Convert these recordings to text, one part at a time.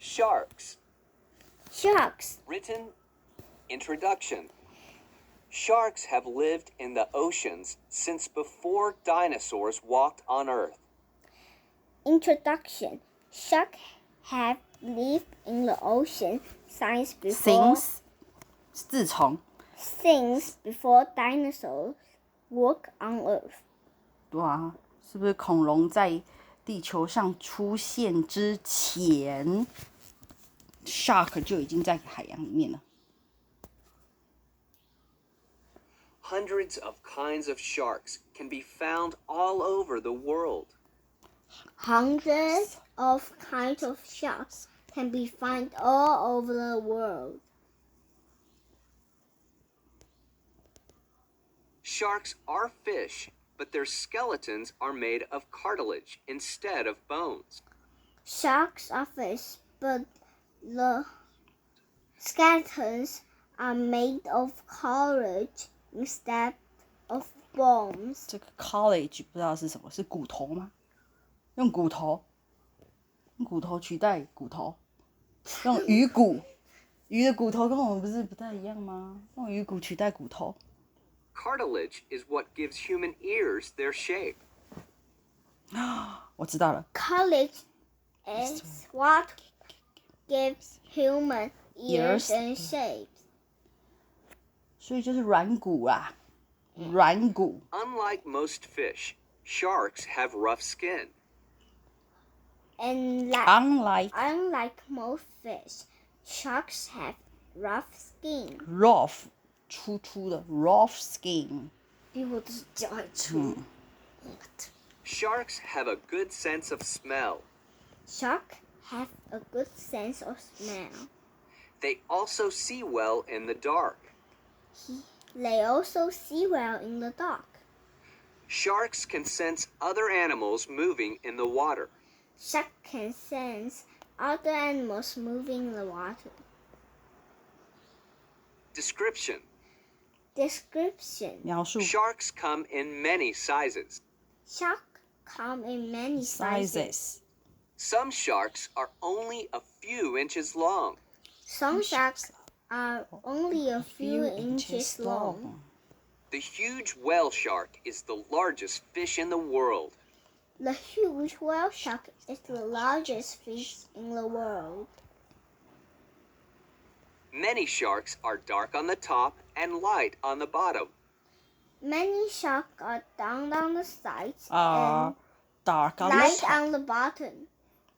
Sharks. Written Introduction. Sharks have lived in the oceans since before dinosaurs walked on Earth. Introduction. Sharks have lived in the ocean since before dinosaurs walked on Earth. 对啊，是不是恐龙在地球上出现之前 ，shark 就已经在海洋里面了？Hundreds of kinds of sharks can be found all over the world. Hundreds of kinds of sharks can be found all over the world. Sharks are fish, but their skeletons are made of cartilage instead of bones. Sharks are fish, but the skeletons are made of cartilage instead of bones. 这个 college 不知道是什么，是骨头吗？用骨头取代骨头，用鱼骨，鱼的骨头跟我们不是不太一样吗？用鱼骨取代骨头。Cartilage is what gives human ears their shape. 我知道了。Cartilage is what gives human ears and shapes. 所以就是软骨啦，软骨。Unlike most fish, sharks have rough skin. Unlike most fish, sharks have rough skin. Rough 粗粗的 rough skin 比我的脚还粗。Sharks have a good sense of smell. Sharks have a good sense of smell. They also see well in the dark. They also see well in the dark. Sharks can sense other animals moving in the water. Sharks can sense other animals moving in the water. Description. 描述 Sharks come in many sizes. Sharks come in many sizes. Some sharks are only a few inches long. Some sharks are only a few inches long. The huge whale shark is the largest fish in the world. The huge whale shark is the largest fish in the world. Many sharks are dark on the top and light on the bottom. Many sharks are down on the sides and dark on light the top. on the bottom.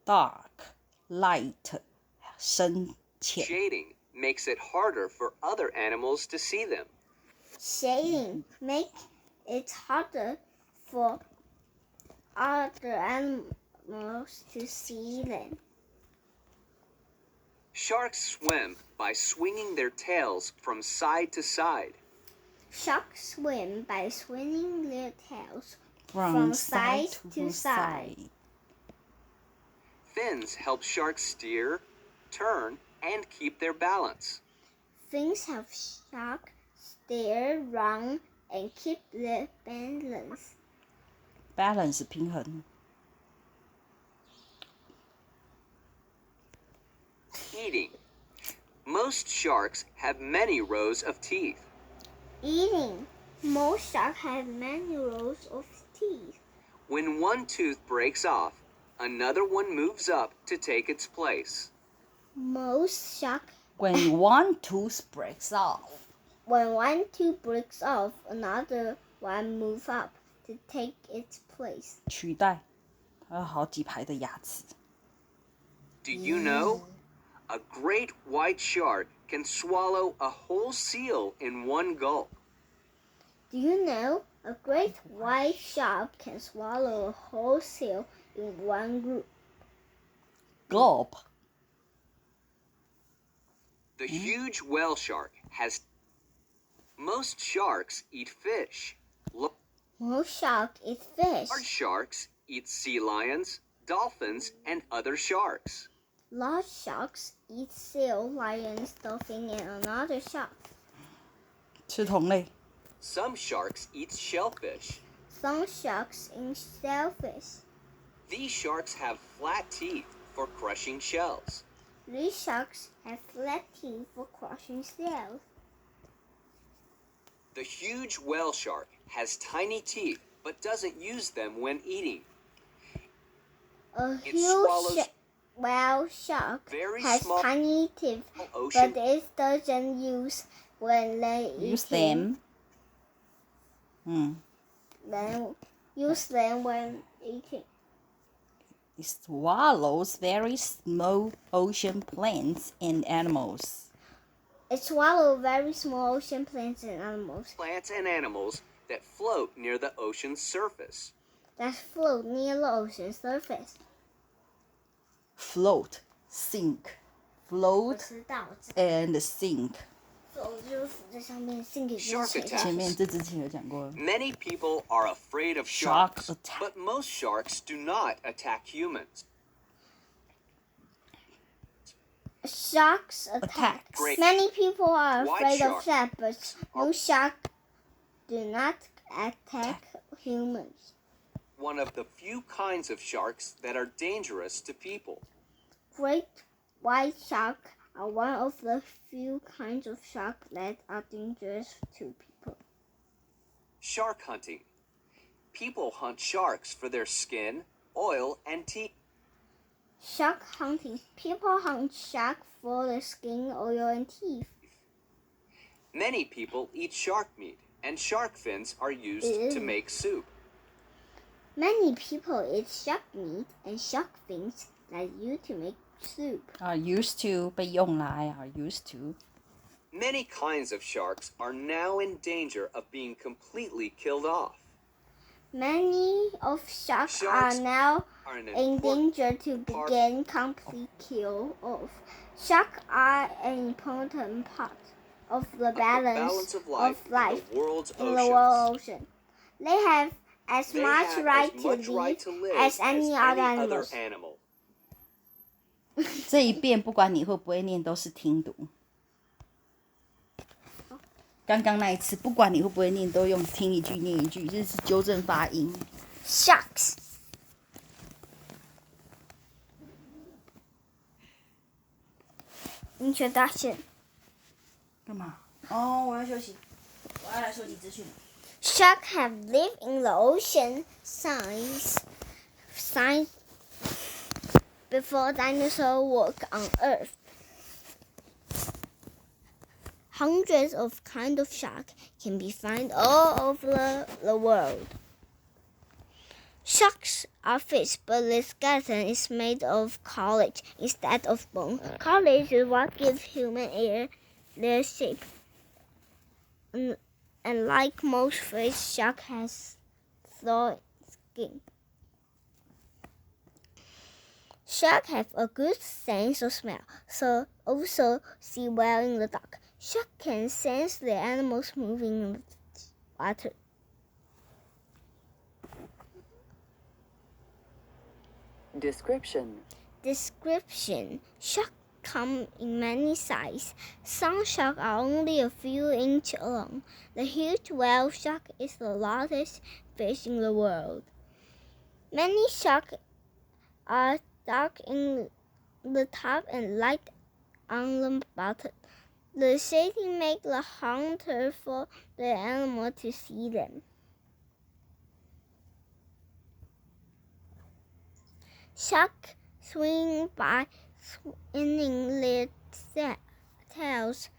Dark, light, 深浅。 Shading makes it harder for other animals to see them. Shading makes it harder for other animals to see them. Sharks swim by swinging their tails from side to side. Sharks swim by swinging their tails from side to side. Fins help sharks steer, turn, and keep their balance. Fins help sharks steer, run, and keep their balance. Balance 平衡。Eating. Most sharks have many rows of teeth. Eating. Most sharks have many rows of teeth. When one tooth breaks off, another one moves up to take its place. Most sharks. When one tooth breaks off. When one tooth breaks off, another one moves up to take its place. 取代，它有好几排的牙齿。Do you know? A great white shark can swallow a whole seal in one gulp. Do you know? A great white shark can swallow a whole seal in one group. Gulp. The huge whale shark has. Most sharks eat fish. Most sharks eat fish. Large sharks eat sea lions, dolphins, and other sharks. Large sharks eat seal, lions, dolphins, and another sharks. 吃同类。Some sharks eat shellfish. Some sharks eat shellfish. These sharks have flat teeth for crushing shells. These sharks have flat teeth for crushing shells. The huge whale shark has tiny teeth but doesn't use them when eating. A It huge swallows whale shark very has small tiny teeth, ocean but it doesn't use when they Use eating. them. Then use them when eating. It swallows very small ocean plants and animals. It swallows very small ocean plants and animals plants and animals that float near the ocean's surface. that float near the ocean surface. Float, sink. 我 Float 知道， and sink. float 就是浮在上面，sink 就是 Shark 沉 attack 下前去。面这之前有讲过。 Many people are afraid of Shark sharks, attack. but most sharks do not attack humans. Sharks attack. Attacks. Many people are White afraid of shark sharks, but most sharks do not attack humans. One of the few kinds of sharks that are dangerous to people. Great white sharks are one of the few kinds of sharks that are dangerous to people. Shark hunting. People hunt sharks for their skin, oil, and teeth. Shark hunting. People hunt sharks for their skin, oil, and teeth. Many people eat shark meat, and shark fins are used to Ew. make soup. Many people eat shark meat and shark fins that used to make soup. Are used to 被用来 are used to. Many kinds of sharks are now in danger of being completely killed off. Many of sharks Sharks are now Are an in important danger to part- begin complete kill off. Sharks are an important part of the balance of life, life in the world's in oceans. the world ocean. They have as They much have right as to much live right to live as any other animals. animal. 这一遍不管你会不会念，都是听读。刚刚那一次，不管你会不会念，都用听一句念一句，这是纠正发音。 Sharks. Introduction. 干嘛？哦，我要休息，我要来收集资讯。 Sharks have lived in the ocean since before dinosaurs walked on Earth. Hundreds of kinds of sharks can be found all over the world. Sharks are fish, but their skeleton is made of cartilage instead of bone. Cartilage is what gives human hair their shape. And like most fish, shark has soft skin. Sharks have a good sense of smell, so also see well in the dark. Sharks can sense the animals moving in the water. Description. Sharks come in many sizes. Some sharks are only a few inches long. The huge whale shark is the largest fish in the world. Many sharks are dark in the top and light on the bottom. The shading makes the hunter for the animal to see them. Sharks swim by swinging their tails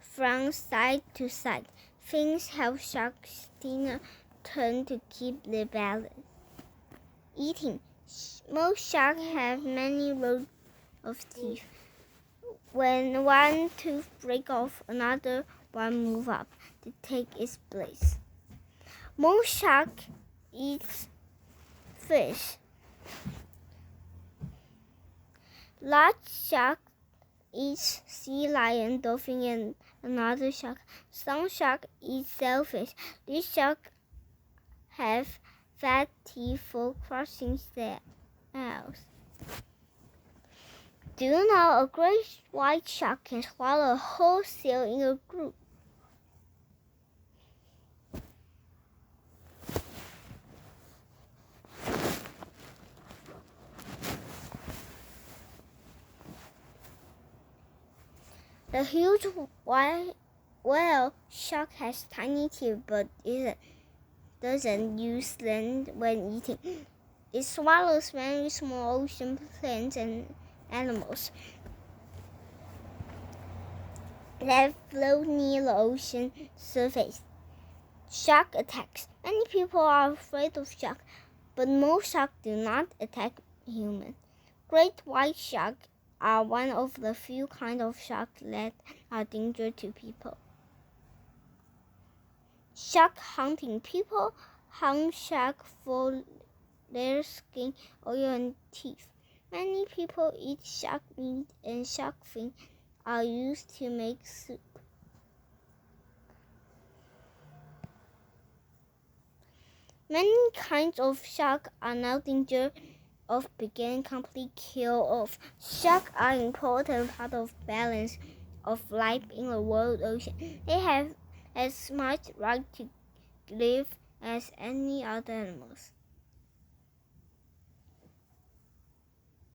from side to side. Fins help sharks turn to keep their balance. Eating. Most sharks have many rows of teeth. When one tooth breaks off, another one moves up to take its place. Most sharks eat fish. Large sharks eat sea lion, dolphin, and another shark. Some sharks eat shellfish. These sharks have fat teeth for crushing shells. Do you know a great white shark can swallow a whole seal in a group? The huge whale shark has tiny teeth but doesn't use them when eating. It swallows many small ocean plants and animals that float near the ocean surface. Shark attacks. Many people are afraid of sharks, but most sharks do not attack humans. Great white sharks are one of the few kinds of sharks that are dangerous to people. Shark hunting. People hunt sharks for their skin, oil, and teeth. Many people eat shark meat, and shark fins are used to make soup. Many kinds of sharks are now dangerous of being completely killed off. Sharks are an important part of balance of life in the world ocean. They have as much right to live as any other animals.